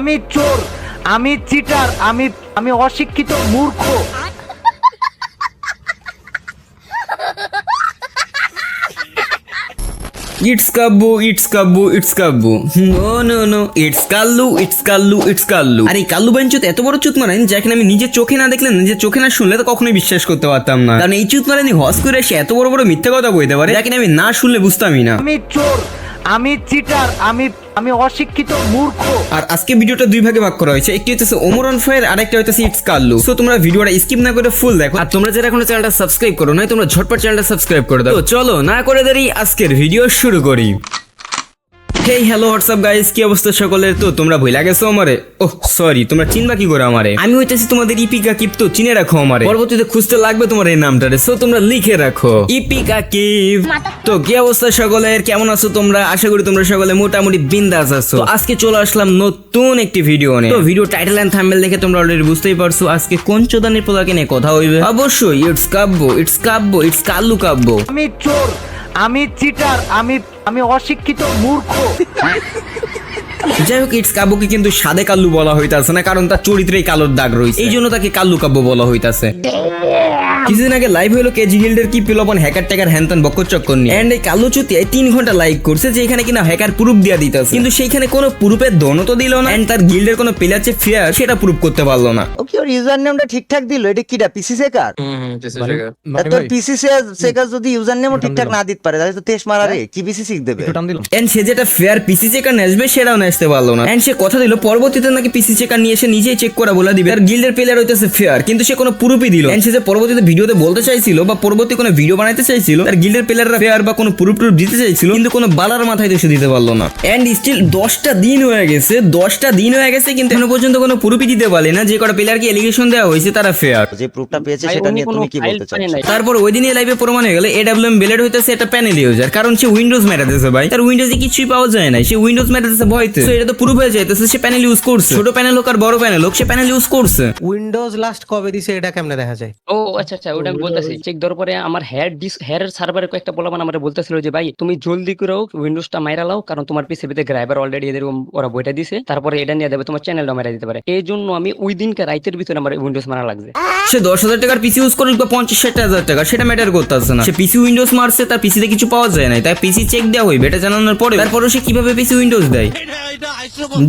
আমি চোর, আমি চিটার, আমি অশিক্ষিত মূর্খ। It's Kabbu, it's Kabbu, it's Kabbu. No, it's Kallu, it's Kallu, it's Kallu. আরে কাল্লু বাঞ্চুত এত বড় চুত মারেন যেখানে আমি নিজের চোখে না দেখলে নিজের চোখে না শুনলে তো কখনোই বিশ্বাস করতে পারতাম না। কারণ এই চুত মারেনি হস করে এসে এত বড় বড় মিথ্যা কথা বলতে পারে যাকে আমি না শুনলে বুঝতামই না। আমি চোর, আমি চিটার, আমি অশিক্ষিত মূর্খ। আর আজকে ভিডিওটা দুই ভাগে ভাগ করা হয়েছে, একটি হচ্ছে ওমর অন ফায়ার আর একটা হচ্ছে ইটস কাল্লু। সো তোমরা ভিডিওটা স্কিপ না করে ফুল দেখো। আর তোমরা যারা এখনো চ্যানেলটা সাবস্ক্রাইব করো না তোমরা ঝটপট চ্যানেলটা সাবস্ক্রাইব করে দাও। তো চলো না করে দেরি আজকের ভিডিও শুরু করি। হেই হ্যালো হোয়াটসঅ্যাপ গাইস, কি অবস্থা সকলের? তো তোমরা ভুলে গেছো আমারে? ওহ সরি, তোমরা চিনবা কি করে আমারে? আমি হইতেছি তোমাদের ইপিকা কিপ, তো চিনে রাখো আমারে, পরবর্তীতে খুঁজতে লাগবে তোমার এই নামটারে। সো তোমরা লিখে রাখো ইপিকা কিপ। তো কি অবস্থা সকলের, কেমন আছো তোমরা? আশা করি তোমরা সকলে মোটামুটি বিন্দাস আছো। তো আজকে চলে আসলাম নতুন একটি ভিডিও নিয়ে। তো ভিডিও টাইটেল এন্ড থাম্বনেল দেখে তোমরা অলরেডি বুঝতেই পারছো আজকে কোন চোদানির পোলাকে নিয়ে কথা হইবে। অবশ্যই ইটস কাব্বু, ইটস কাব্বু, ইটস কাল্লু কাব্বু। আমি চোর, আমি চিটার, আমি অশিক্ষিত মূর্খ। যাই হোক, ইটস কাব্বুকে কিন্তু সাদে কাল্লু বলা হইতাছে না, কারণ তার চরিত্রেই কালোর দাগ রয়েছে, এই জন্য তাকে কাল্লু কাব্বু বলা হইতাছে। কিছুদিন আগে লাইভ হলো কেজি গিল্ডের কি পিলপন হ্যাকার ট্যাকার হ্যান্তান বক্কর চক্কর নিয়ে। এন্ড এই কাল্লু চুতিয়ায় 3 ঘন্টা লাইক করছে যে এখানে কিনা হ্যাকার প্রুফ দিয়া দিতেছে, কিন্তু সেইখানে কোনো প্রুফের দনও তো দিল না। এন্ড তার গিল্ডের কোনো প্লেয়ার যে ফেয়ার সেটা প্রুফ করতে পারলো না। ও কি ওর ইউজার নেমটা ঠিকঠাক দিল? এটা কিটা পিসি সেকার? তোর পিসি সেকার যদি ইউজার নেমও ঠিকঠাক না দিতে পারে তাহলে তো তেজ মারা রে, কি পিসি শিখ দেবে? এন্ড সে যেটা ফেয়ার পিসি চেকার নেসবে সেটাও নেসতে পারলো না। এন্ড সে কথা দিল পরবর্তীতে নাকি পিসি চেকার নিয়ে এসে নিজেই চেক করা বলে দিবে আর গিল্ডের প্লেয়ার হইতেছে ফেয়ার, কিন্তু সে কোনো প্রুফই দিল। এন্ড সে যে পরবর্তীতে ভিডিওতে বলতে চাইছিল বা পরবর্তী কোনো ভিডিও বানাইতে চাইছিল তার গিল্ডের প্লেয়াররা ফেয়ার বা কোনো প্রুফ দিতে চাইছিল, কিন্তু কোনো বালার মাথায় তো সে দিতে পারলো না। এন্ড স্টিল 10টা দিন হয়ে গেছে, 10টা দিন হয়ে গেছে, কিন্তু এখনো পর্যন্ত কোনো প্রুফই দিতে পারে না যে কটা প্লেয়ারকে এলিগেশন দেওয়া হয়েছে তারা ফেয়ার। যে প্রুফটা পেয়েছে সেটা নিয়ে তুমি কি বলতে চাচ্ছো? তারপর ওই দিনই লাইভে প্রমাণ হয়ে গেল এডব্লিউএম বেলেড হইতেছে একটা প্যানেল ইউজার, কারণ সে উইন্ডোজ মেটাতেছে ভাই, তার উইন্ডোজে কিছুই পাওয়া যায় না, সে উইন্ডোজ মেটাতেছে ভয়তে। সো এটা তো প্রুফ হয়ে যাইতেছে সে প্যানেল ইউজ করছে, ছোট প্যানেল হোক আর বড় প্যানেল হোক সে প্যানেল ইউজ করছে। উইন্ডোজ লাস্ট কবে দিছে এটা কেমনে দেখা যায়? ও আচ্ছা ওটা আমি বলতেছি। চেক দেওয়ার পরে আমার হেয়ারের সার্ভারে কয়েকটা পোলাপান আমার বলতেছিল যে ভাই তুমি জলদি করে উইন্ডোজটা মাইরা লাও, কারণ তোমার পিসিবিতে গ্রাইবার অলরেডি এরকম ওরা বইটা দিছে, তারপরে এটা নিয়ে দেবে তোমার চ্যানেলটা মারা দিতে পারে। এই জন্য আমি ওই দিনকে রাইতের ভিতরে আমার উইন্ডোজ মারা লাগছে। সে 10,000 টাকার পিসি ইউজ করুক বা 50-60,000 টাকা সেটা ম্যাটার করতেছে না, সে পিসি উইন্ডোজ মারছে তার পিসিতে কিছু পাওয়া যায় না, তাই পিসি চেক দেওয়া হইবে এটা জানানোর পরে তারপরে সে কিভাবে পিসি উইন্ডোজ দেয়।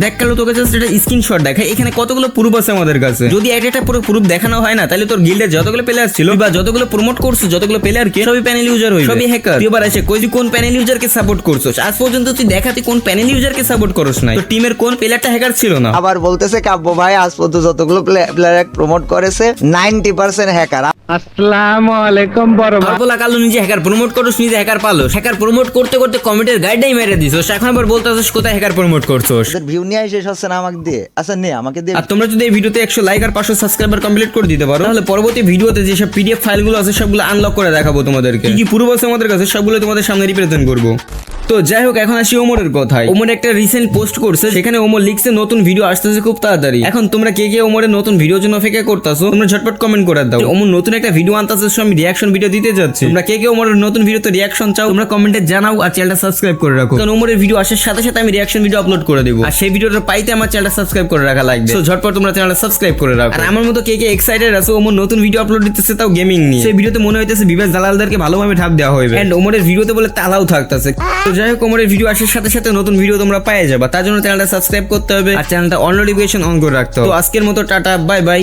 দেখ কালো তোকে জাস্ট এটা স্ক্রিনশট দেখায়, এখানে কতগুলো প্রুফ আছে আমাদের কাছে, যদি একটা পুরো প্রুফ দেখানো হয় না তাহলে তোর গিল্ডে যতগুলো প্লেয়ার ছিল বা যতগুলো প্রমোট করছো যতগুলো প্লেয়ারকে সবই প্যানেল ইউজার হইবে, সবই হ্যাকার। তুই এবার এসে কই তুই কোন প্যানেল ইউজারকে সাপোর্ট করছস? আজ পর্যন্ত তুই দেখাতে কোন প্যানেল ইউজারকে সাপোর্ট করছ না, তো টিমের কোন প্লেয়ারটা হ্যাকার ছিল না। আবার বলতেছে কাব্য ভাই আজ পর্যন্ত যতগুলো প্লেয়ার প্রমোট করেছে 90% হ্যাকার। আসসালামু আলাইকুম বড় ভাই। বলা কালো নিজে হ্যাকার প্রমোট করছ, নিজে হ্যাকার পালোস, হ্যাকার প্রমোট করতে করতে কমেন্টের গাইডটাই মেরে দিছস, এখন আবার বলতাছস কোথায় হ্যাকার প্রমোট করছস। তোদের ভিউ নিয়ে শেষ হচ্ছে না আমাকে দিয়ে? আচ্ছা নে আমাকে দিয়ে। আর তোমরা যদি এই ভিডিওতে 100 লাইক আর 500 সাবস্ক্রাইবার কমপ্লিট করে দিতে পারো তাহলে পরবর্তী ভিডিওতে যে সব পিডিএফ ফাইলগুলো আছে সবগুলো আনলক করে দেখাবো তোমাদেরকে, কি প্রুফ আছে আমাদের কাছে সবগুলো তোমাদের সামনে রিপ্রেজেন্ট করবো। তো যাই হোক, এখন আসি ওমরের কথায়। ওমর একটা রিসেন্ট পোস্ট করছে, সেখানে ওমর লিখছে নতুন ভিডিও আসতেছে খুব তাড়াতাড়ি। এখন তোমরা কে কে ওমরের নতুন ভিডিওর জন্য অপেক্ষা করতেছো তোমরা ঝটপট কমেন্ট করে দাও। ওমর নতুন একটা ভিডিও আনতেছে, আমি রিঅ্যাকশন ভিডিও দিতে যাচ্ছি। তোমরা কে কে ওমরের নতুন ভিডিওতে রিঅ্যাকশন চাও তোমরা কমেন্টে জানাও আর চ্যানেলটা সাবস্ক্রাইব করে রাখো, কারণ ওমরের ভিডিও আসার সাথে সাথে আমি রিঅ্যাকশন ভিডিও আপলোড করে দেবো, আর সেই ভিডিওটা পাইতে আমার চ্যানেলটা সাবস্ক্রাইব করে রাখা লাগবে। তো ঝটপট তোমরা চ্যানেলটা সাবস্ক্রাইব করে রাখো। আর আমার মতো কে কে এক্সাইটেড আছো ওমর নতুন ভিডিও আপলোড দিতেছে, তাও গেমিং নিয়ে, সেই ভিডিওতে মনে হইতেছে বিবেক জালালদারকে ভালোভাবে ঢাপ দেওয়া হবে, এন্ড ওমরের ভিডিওতে বলে তালাও থাকতেছে। তো যাই হোক, ওমরের ভিডিও আসার সাথে সাথে নতুন ভিডিও তোমরা পেয়ে যাবে, তার জন্য চ্যানেলটা সাবস্ক্রাইব করতে হবে আর চ্যানেলটা অন নোটিফিকেশন অন করে রাখতে হবে। তো আজকের মতো টাটা, বাই বাই।